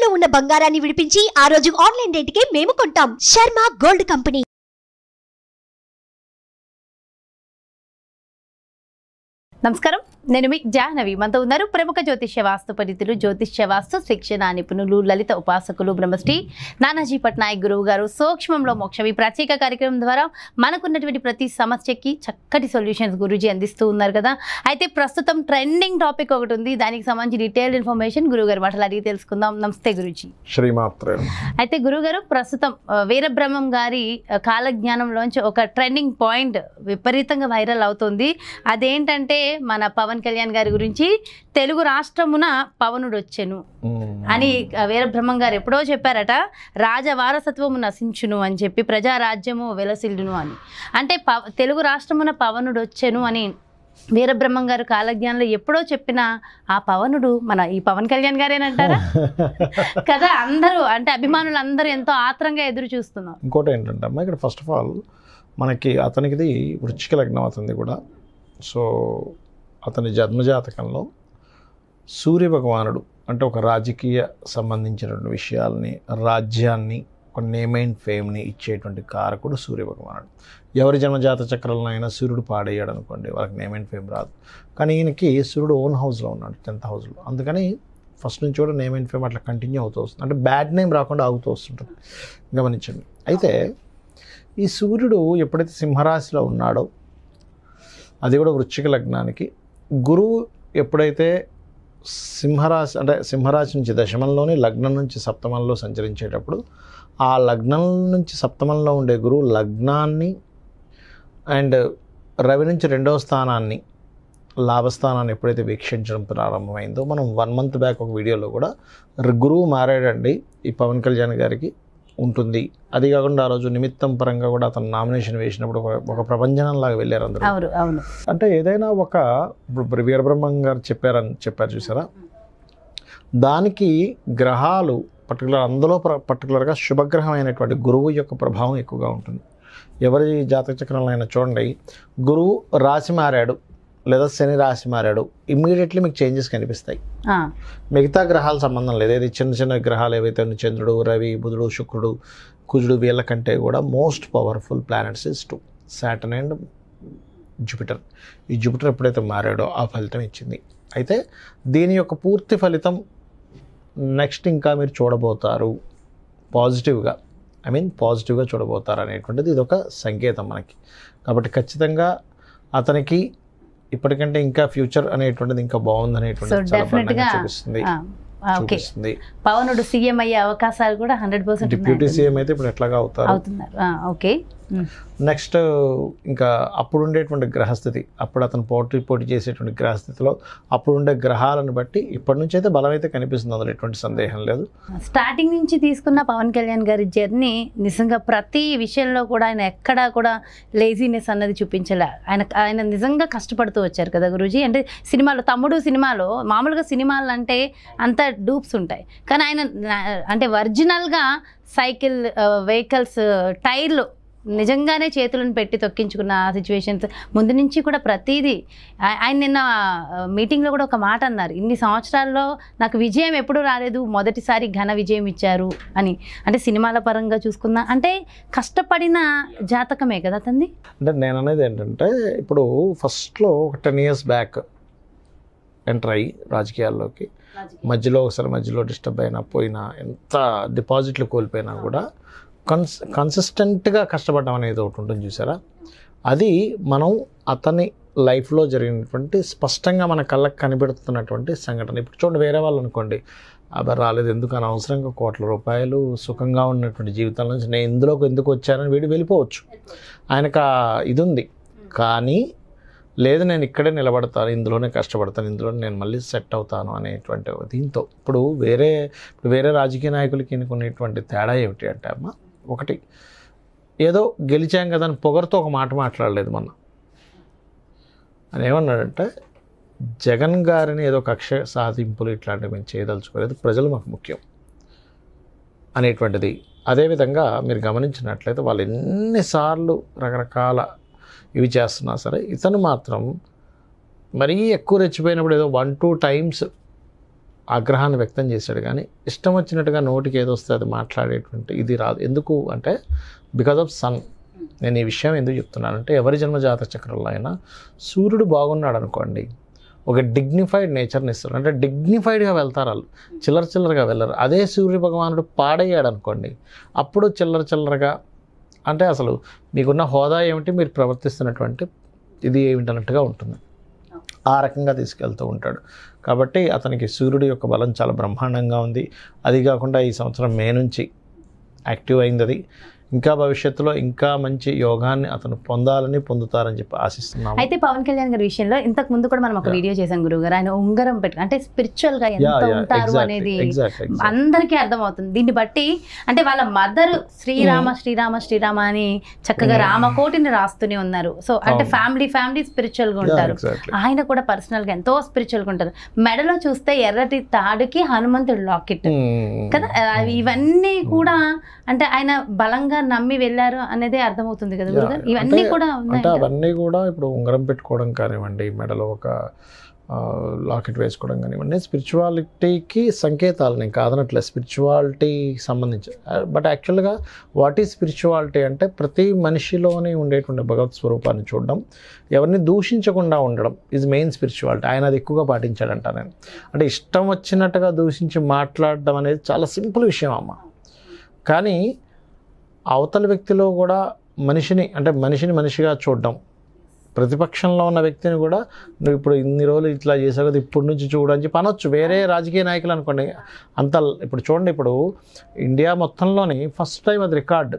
తాకట్టులో ఉన్న బంగారాన్ని విడిపించి ఆ రోజు ఆన్లైన్ రేటుకే మేము కొంటాం. Sharma gold company. నమస్కారం, నేను మీ జాహ్నవి. మనతో ఉన్నారు ప్రముఖ జ్యోతిష్య వాస్తు పండితులు, జ్యోతిష్య వాస్తు శిక్షణ నిపుణులు, లలిత ఉపాసకులు, బ్రహ్మశ్రీ నానాజీ పట్నాయక్ గురువు గారు సూక్ష్మంలో మోక్షం ఈ ప్రత్యేక కార్యక్రమం ద్వారా మనకున్నటువంటి ప్రతి సమస్యకి చక్కటి సొల్యూషన్స్ గురూజీ అందిస్తూ ఉన్నారు కదా. అయితే ప్రస్తుతం ట్రెండింగ్ టాపిక్ ఒకటి ఉంది, దానికి సంబంధించి డీటెయిల్డ్ ఇన్ఫర్మేషన్ గురువు గారు మాటలు అడిగి తెలుసుకుందాం. నమస్తే గురూజీ. శ్రీమాత్రే. అయితే గురుగారు, ప్రస్తుతం వీరబ్రహ్మం గారి కాలజ్ఞానంలోంచి ఒక ట్రెండింగ్ పాయింట్ విపరీతంగా వైరల్ అవుతుంది. అదేంటంటే మన పవన్ కళ్యాణ్ గారి గురించి తెలుగు రాష్ట్రమున పవనుడు వచ్చెను అని వీరబ్రహ్మం గారు ఎప్పుడో చెప్పారట. రాజవారసత్వము నశించును అని చెప్పి ప్రజారాజ్యము వెలసిల్లును అని. అంటే తెలుగు రాష్ట్రమున పవనుడు వచ్చెను అని వీరబ్రహ్మం గారు కాలజ్ఞానంలో ఎప్పుడో చెప్పిన ఆ పవనుడు మన ఈ పవన్ కళ్యాణ్ గారేనంటారా కదా. అందరూ అంటే అభిమానులు అందరూ ఎంతో ఆత్రంగా ఎదురు చూస్తున్నారు. ఇంకోటి ఏంటంటే అమ్మా, ఇక్కడ ఫస్ట్ ఆఫ్ ఆల్ మనకి అతనికిది వృశ్చిక లగ్నం అవుతుంది కూడా. సో అతని జన్మజాతకంలో సూర్య భగవానుడు అంటే ఒక రాజకీయ సంబంధించినటువంటి విషయాల్ని, రాజ్యాన్ని, ఒక నేమ్ అండ్ ఫేమ్ని ఇచ్చేటువంటి కారకుడు సూర్య భగవానుడు. ఎవరి జన్మజాత చక్రంలో అయినా సూర్యుడు పాడయ్యాడు అనుకోండి, వాళ్ళకి నేమ్ అండ్ ఫేమ్ రాదు. కానీ ఈయనకి సూర్యుడు ఓన్ హౌస్లో ఉన్నాడు, 10th హౌస్లో. అందుకని ఫస్ట్ నుంచి కూడా నేమ్ అండ్ ఫేమ్ అట్లా కంటిన్యూ అవుతూ వస్తుంది. అంటే బ్యాడ్ నేమ్ రాకుండా ఆగుతూ వస్తుంటుంది, గమనించండి. అయితే ఈ సూర్యుడు ఎప్పుడైతే సింహరాశిలో ఉన్నాడో, అది కూడా వృశ్చిక లగ్నానికి, గురువు ఎప్పుడైతే సింహరాశి నుంచి దశమంలోని, లగ్నం నుంచి సప్తమంలో సంచరించేటప్పుడు, ఆ లగ్నం నుంచి సప్తమంలో ఉండే గురువు లగ్నాన్ని అండ్ రవి నుంచి 2వ స్థానాన్ని, లాభస్థానాన్ని ఎప్పుడైతే వీక్షించడం ప్రారంభమైందో, మనం 1 month బ్యాక్ ఒక వీడియోలో కూడా గురువు మారాడండి ఈ పవన్ కళ్యాణ్ గారికి ఉంటుంది. అది కాకుండా ఆ రోజు నిమిత్తం పరంగా కూడా అతను నామినేషన్ వేసినప్పుడు ఒక ప్రపంచంలాగా వెళ్ళారు అందరూ. అంటే ఏదైనా ఒక ఇప్పుడు వీరబ్రహ్మం గారు చెప్పారు చూసారా, దానికి గ్రహాలు అందులో పర్టికులర్గా శుభగ్రహం అయినటువంటి గురువు యొక్క ప్రభావం ఎక్కువగా ఉంటుంది. ఎవరి జాతక చక్రంలో అయినా చూడండి, గురువు రాశి మారాడు లేదా శని రాశి మారాడు, ఇమ్మీడియట్లీ మీకు చేంజెస్ కనిపిస్తాయి. మిగతా గ్రహాల సంబంధం లేదు. ఏది చిన్న చిన్న గ్రహాలు ఏవైతే చంద్రుడు, రవి, బుధుడు, శుక్రుడు, కుజుడు, వీళ్ళకంటే కూడా most powerful planets is 2, Saturn and Jupiter. ఈ జూపిటర్ ఎప్పుడైతే మారాడో ఆ ఫలితం ఇచ్చింది. అయితే దీని యొక్క పూర్తి ఫలితం నెక్స్ట్ ఇంకా మీరు చూడబోతారు పాజిటివ్గా. పాజిటివ్గా చూడబోతారు అనేటువంటిది ఇది ఒక సంకేతం మనకి. కాబట్టి ఖచ్చితంగా అతనికి ఇప్పటికంటే ఇంకా ఫ్యూచర్ అనేటువంటిది ఇంకా బాగుంది అనేటువంటిది చూపిస్తుంది. పవనుడు సీఎం అయ్యే అవకాశాలు కూడా 100% డిప్యూటీ సీఎం అయితే ఇప్పుడు ఎట్లాగా అవుతున్నారు. ఓకే. నెక్స్ట్ ఇంకా అప్పుడు ఉండేటువంటి గ్రహస్థితి, అప్పుడు అతను పోటీ చేసేటువంటి గ్రహస్థితిలో అప్పుడుండే గ్రహాలను బట్టి ఇప్పటి నుంచి అయితే బలం అయితే కనిపిస్తుంది, అందులో ఎటువంటి సందేహం లేదు. స్టార్టింగ్ నుంచి తీసుకున్న పవన్ కళ్యాణ్ గారి జర్నీ నిజంగా ప్రతి విషయంలో కూడా ఆయన ఎక్కడా కూడా లేజీనెస్ అన్నది చూపించలే. ఆయన నిజంగా కష్టపడుతూ వచ్చారు కదా గురూజీ. అంటే సినిమాలో తమ్ముడు సినిమాలో మామూలుగా సినిమాలు అంటే అంత డూప్స్ ఉంటాయి, కానీ ఆయన అంటే ఒరిజినల్గా సైకిల్, వెహికల్స్, టైర్లు నిజంగానే చేతులను పెట్టి తొక్కించుకున్న సిచ్యువేషన్స్ ముందు నుంచి కూడా ప్రతిదీ. ఆయన నిన్న మీటింగ్లో కూడా ఒక మాట అన్నారు, ఇన్ని సంవత్సరాల్లో నాకు విజయం ఎప్పుడూ రాలేదు, మొదటిసారి ఘన విజయం ఇచ్చారు అని. అంటే సినిమాల పరంగా చూసుకున్నా అంటే కష్టపడిన జాతకమే కదా తంది. అంటే నేను అనేది ఏంటంటే, ఇప్పుడు ఫస్ట్లో ఒక 10 years బ్యాక్ ఎంటర్ అయ్యి రాజకీయాల్లోకి, మధ్యలో డిస్టర్బ్ అయినా పోయినా, ఎంత డిపాజిట్లు కోల్పోయినా కూడా కన్సిస్టెంట్గా కష్టపడడం అనేది ఒకటి ఉంటుంది చూసారా. అది మనం అతని లైఫ్లో జరిగినటువంటి స్పష్టంగా మన కళ్ళకు కనిపెడుతున్నటువంటి సంఘటన. ఇప్పుడు చూడండి, వేరే వాళ్ళు అనుకోండి, అబ్బా రాలేదు ఎందుకు, అనవసరంగా ₹1,00,00,000 సుఖంగా ఉన్నటువంటి జీవితం నుంచి నేను ఇందులోకి ఎందుకు వచ్చానని వీడు వెళ్ళిపోవచ్చు. ఆయనకు ఇది ఉంది. కానీ లేదు, నేను ఇక్కడే నిలబడతాను, ఇందులోనే కష్టపడతాను, ఇందులోనే నేను మళ్ళీ సెట్ అవుతాను అనేటువంటి దీంతో. ఇప్పుడు వేరే రాజకీయ నాయకులకి ఎన్నుకునేటువంటి తేడా ఏమిటి అంటే అమ్మ, ఒకటి ఏదో గెలిచాం కదా అని పొగరుతో ఒక మాట మాట్లాడలేదు మొన్న. అని ఏమన్నాడంటే, జగన్ గారిని ఏదో కక్ష సాధింపులు ఇట్లాంటివి మేము చేయదలుచుకోలేదు, ప్రజలు మాకు ముఖ్యం అనేటువంటిది. అదేవిధంగా మీరు గమనించినట్లయితే వాళ్ళు ఎన్నిసార్లు రకరకాల ఇవి చేస్తున్నా సరే, ఇతను మాత్రం మరీ ఎక్కువ రెచ్చిపోయినప్పుడు ఏదో 1-2 times ఆగ్రహాన్ని వ్యక్తం చేశాడు, కానీ ఇష్టం వచ్చినట్టుగా నోటికి ఏదో వస్తే అది మాట్లాడేటువంటి ఇది రాదు. ఎందుకు అంటే బికాజ్ ఆఫ్ సన్. నేను ఈ విషయం ఎందుకు చెప్తున్నానంటే ఎవరి జన్మజాత చక్రంలో అయినా సూర్యుడు బాగున్నాడు అనుకోండి, ఒక డిగ్నిఫైడ్ నేచర్ని ఇస్తారు. అంటే డిగ్నిఫైడ్గా వెళ్తారు వాళ్ళు, చిల్లరగా వెళ్ళరు. అదే సూర్య భగవానుడు పాడయ్యాడు అనుకోండి, అప్పుడు చిల్లరగా అంటే అసలు మీకున్న హోదా ఏమిటి, మీరు ప్రవర్తిస్తున్నటువంటి ఇది ఏమిటన్నట్టుగా ఉంటుంది. ఆ రకంగా తీసుకెళ్తూ ఉంటాడు. కాబట్టి అతనికి సూర్యుడి యొక్క బలం చాలా బ్రహ్మాండంగా ఉంది. అది కాకుండా ఈ సంవత్సరం మే నుంచి యాక్టివ్ అయింది. అది ఇంకా భవిష్యత్తులో ఇంకా మంచి యోగాన్ని అతను పొందుతారని చెప్పి ఆశిస్తున్నాము. అయితే పవన్ కళ్యాణ్ గారి విషయంలో ఇంతకు ముందు కూడా మనం ఒక వీడియో చేసాం గురువు గారు, ఆయన ఉంగరం పెట్టు అంటే స్పిరిచువల్ గా ఎంత ఉంటారు అనేది అందరికీ అర్థమవుతుంది. దీన్ని బట్టి అంటే వాళ్ళ మదర్ శ్రీరామ అని చక్కగా రామకోటిని రాస్తూనే ఉన్నారు. సో అంటే ఫ్యామిలీ స్పిరిచువల్ గా ఉంటారు. ఆయన కూడా పర్సనల్ గా ఎంతో స్పిరిచువల్ గా ఉంటారు. మెడలో చూస్తే ఎర్రటి తాడుకి హనుమంతుడు లాకెట్ కదా, ఇవన్నీ కూడా అంటే ఆయన బలంగా నమ్మి వెళ్ళారు అనేది అర్థమవుతుంది కదా గురుగారు. ఇవన్నీ కూడా అంటే అవన్నీ కూడా ఇప్పుడు ఉంగరం పెట్టుకోవడం కానివ్వండి, మెడలో ఒక లాకెట్ వేసుకోవడం కానివ్వండి, స్పిరిచువాలిటీకి సంకేతాలు. నేను కాదనట్లే, స్పిరిచువాలిటీ సంబంధించి. బట్ యాక్చువల్గా వాట్ ఈజ్ స్పిరిచువాలిటీ అంటే ప్రతి మనిషిలోనే ఉండేటువంటి భగవత్ స్వరూపాన్ని చూడడం, ఎవరిని దూషించకుండా ఉండడం ఈజ్ మెయిన్ స్పిరిచువాలిటీ. ఆయన అది ఎక్కువగా పాటించాడంట. నేను అంటే ఇష్టం వచ్చినట్టుగా దూషించి మాట్లాడడం అనేది చాలా సింపుల్ విషయం అమ్మ. కానీ అవతల వ్యక్తిలో కూడా మనిషిని మనిషిగా చూడడం, ప్రతిపక్షంలో ఉన్న వ్యక్తిని కూడా నువ్వు ఇప్పుడు ఇన్ని రోజులు ఇట్లా చేసావు కదా, ఇప్పుడు నుంచి చూడని చెప్పి అనొచ్చు. వేరే రాజకీయ నాయకులు అనుకోండి అంత ఇప్పుడు చూడండి, ఇప్పుడు ఇండియా మొత్తంలోని ఫస్ట్ టైం అది రికార్డు,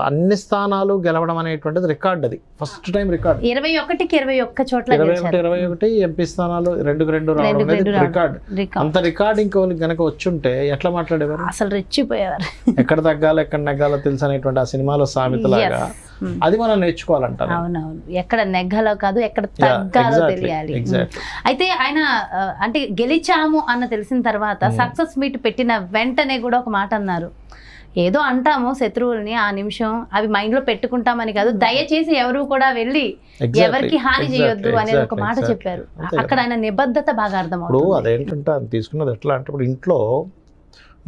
అన్ని స్థానాలు గెలవడం అనేటువంటిది రికార్డ్. అది ఫస్ట్ టైం రికార్డ్. 21 ఎంపీ స్థానాలు 2 రావడం అనేది రికార్డ్. అంత రికార్డ్ ఇంకోళ్ళకి గనక వచ్చుంటే ఎట్లా మాట్లాడేవారు, అసలు రెచ్చిపోయేవారు. ఎక్కడ తగ్గాలో ఎక్కడ నెగ్గాలో తెలుసు అనేటువంటి ఆ సినిమాలో సామెతలాగా అది మనం నేర్చుకోవాలంటారు. అవునవును, ఎక్కడ నెగ్గాలో కాదు ఎక్కడ తగ్గాలో తెలియాలి. అయితే ఆయన అంటే గెలిచాము అన్న తెలిసిన తర్వాత సక్సెస్ మీట్ పెట్టిన వెంటనే కూడా ఒక మాట అన్నారు, ఏదో అంటాము శత్రువుల్ని ఆ నిమిషం, అవి మైండ్లో పెట్టుకుంటామని కాదు, దయచేసి ఎవరు కూడా వెళ్ళి ఎవరికి హాని చేయొద్దు అనేది ఒక మాట చెప్పారు. అక్కడ ఆయన నిబద్ధత బాగా అర్థమవుతుంది. ఇప్పుడు అదేంటంటే అది తీసుకున్నది ఎట్లా అంటే, ఇప్పుడు ఇంట్లో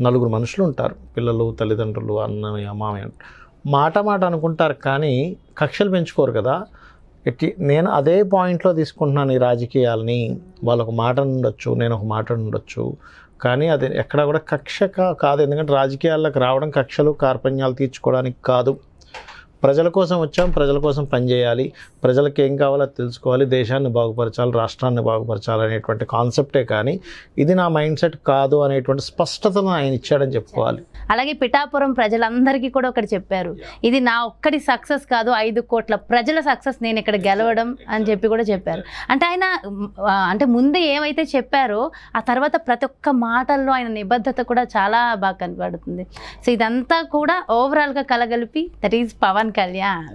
4 మనుషులు ఉంటారు, పిల్లలు, తల్లిదండ్రులు, అన్నయ్య, మామయ్య, మాట అనుకుంటారు కానీ కక్షలు పెంచుకోరు కదా. నేను అదే పాయింట్లో తీసుకుంటున్నాను ఈ రాజకీయాలని. వాళ్ళు ఒక మాట ఉండొచ్చు, నేను ఒక మాట ఉండొచ్చు, కానీ అది ఎక్కడ కూడా కక్ష కాదు. ఎందుకంటే రాజకీయాల్లోకి రావడం కక్షలు కార్పణ్యాలు తీర్చుకోవడానికి కాదు. ప్రజల కోసం వచ్చాం, ప్రజల కోసం పనిచేయాలి, ప్రజలకు ఏం కావాలో తెలుసుకోవాలి, దేశాన్ని బాగుపరచాలి, రాష్ట్రాన్ని బాగుపరచాలి అనేటువంటి కాన్సెప్టే కానీ ఇది నా మైండ్ సెట్ కాదు అనేటువంటి స్పష్టతను ఆయన ఇచ్చాడని చెప్పుకోవాలి. అలాగే పిఠాపురం ప్రజలందరికీ కూడా ఒకటి చెప్పారు, ఇది నా ఒక్కడి సక్సెస్ కాదు, 5 కోట్ల ప్రజల సక్సెస్, నేను ఇక్కడ గెలవడం అని చెప్పి కూడా చెప్పారు. అంటే ఆయన అంటే ముందే ఏమైతే చెప్పారో ఆ తర్వాత ప్రతి ఒక్క మాటల్లో ఆయన నిబద్ధత కూడా చాలా బాగా కనబడుతుంది. సో ఇదంతా కూడా ఓవరాల్గా కలగలిపి దట్ ఈజ్ పవన్ కళ్యాణ్.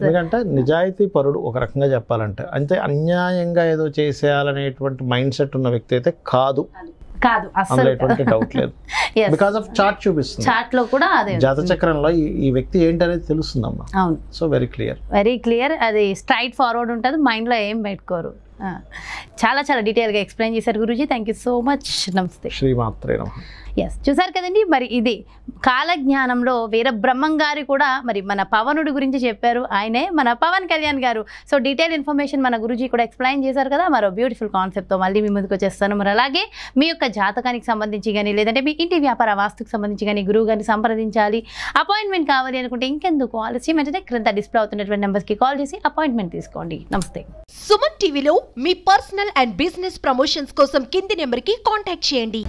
ఎందుకంటే నిజాయితీ పరుడు ఒక రకంగా చెప్పాలంటే, అంటే అన్యాయంగా ఏదో చేసేయాలనేటువంటి మైండ్ సెట్ ఉన్న వ్యక్తి అయితే కాదు అసలు ఎటువంటి డౌట్ లేదు. బికాజ్ ఆఫ్ చార్ట్ చూపిస్తుంది, చార్ట్ లో కూడా అదే జాతచక్రంలో ఈ వ్యక్తి ఏంటనేది తెలుస్తుందమ్మా. అవును, సో వెరీ క్లియర్, అది స్ట్రైట్ ఫార్వర్డ్ ఉంటుంది, మైండ్ లో ఏం పెట్టుకోరు. చాలా డీటెయిల్గా ఎక్స్ప్లెయిన్ చేశారు Guruji, thank you so much. నమస్తే. శ్రీమాత్రే నమః. ఎస్, చూసారు కదండి, మరి ఇది కాలజ్ఞానంలో వీరబ్రహ్మం గారు కూడా మరి మన పవనుడి గురించి చెప్పారు, ఆయనే మన పవన్ కళ్యాణ్ గారు. సో డీటెయిల్ ఇన్ఫర్మేషన్ మన గురూజీ కూడా ఎక్స్ప్లెయిన్ చేశారు కదా. మరో బ్యూటిఫుల్ కాన్సెప్ట్తో మళ్ళీ మీ ముందుకు వచ్చేస్తాను. మరి అలాగే మీ యొక్క జాతకానికి సంబంధించి కానీ లేదంటే మీ ఇంటి వ్యాపార వాస్తుకు సంబంధించి కానీ గురువు గారిని సంప్రదించాలి, అపాయింట్మెంట్ కావాలి అనుకుంటే ఇంకెందుకు ఆలస్యం, అంటే క్రింద డిస్ప్లే అవుతున్నటువంటి నెంబర్స్కి కాల్ చేసి అపాయింట్మెంట్ తీసుకోండి. నమస్తే. సుమన్ టీవీలో మీ పర్సనల్ అండ్ బిజినెస్ ప్రమోషన్స్ కోసం కింది నెంబర్కి కాంటాక్ట్ చేయండి.